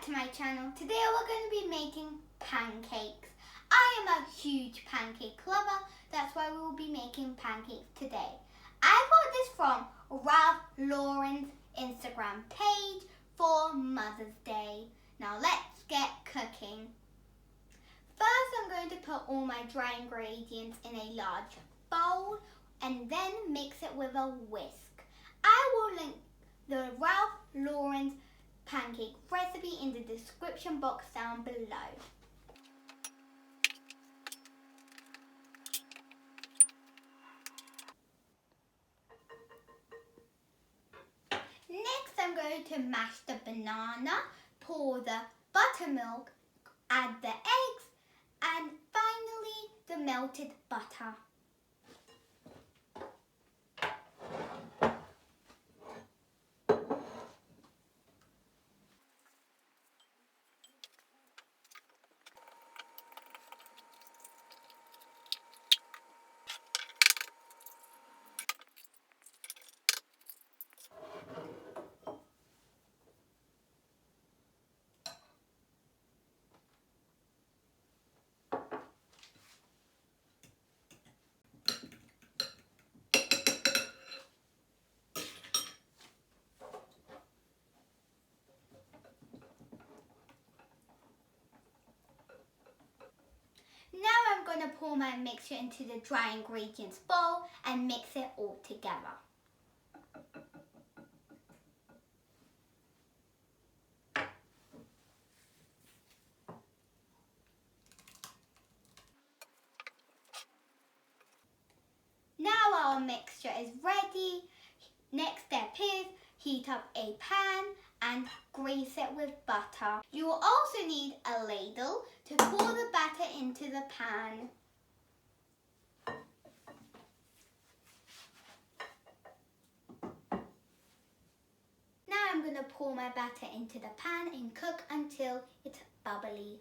back to my channel. Today we're going to be making pancakes. I am a huge pancake lover, that's why we will be making pancakes today. I got this from Ralph Lauren's Instagram page for Mother's Day. Now let's get cooking. First I'm going to put all my dry ingredients in a large bowl and then mix it with a whisk. I will link the Ralph Lauren's pancake recipe in the description box down below. Next I'm going to mash the banana, pour the buttermilk, add the eggs and finally the melted butter. Now I'm going to pour my mixture into the dry ingredients bowl and mix it all together. Now our mixture is ready. Next step is heat up a pan and grease it with butter. You will also need a ladle to pour the batter into the pan. Now I'm going to pour my batter into the pan and cook until it's bubbly.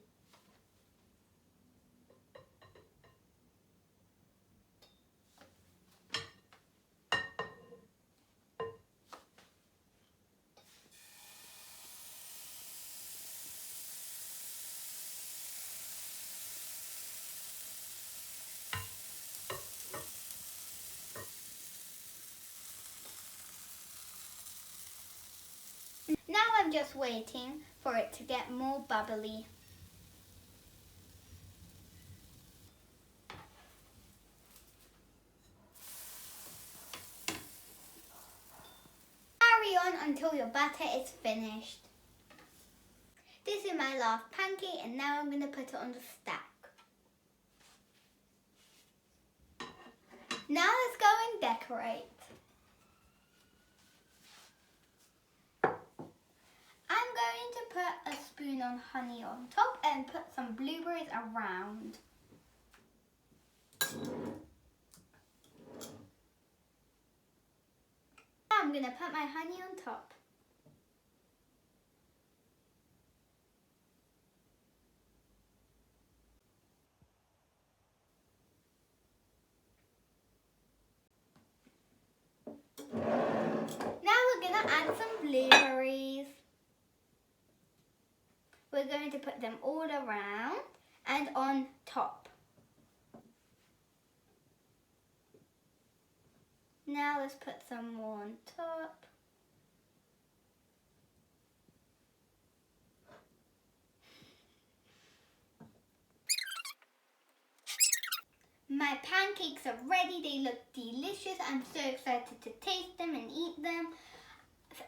Now I'm just waiting for it to get more bubbly. Carry on until your batter is finished. This is my last pancake and now I'm going to put it on the stack. Now let's go and decorate. I'm going to put a spoon of honey on top and put some blueberries around. Now I'm going to put my honey on top. Now we're going to add some blueberries. We're going to put them all around and on top. Now let's put some more on top. My pancakes are ready. They look delicious. I'm so excited to taste them and eat them.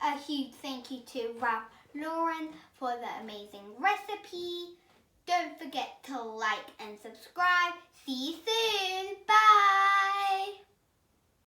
A huge thank you to Ralph Lauren for the amazing recipe. Don't forget to like and subscribe. See you soon. Bye.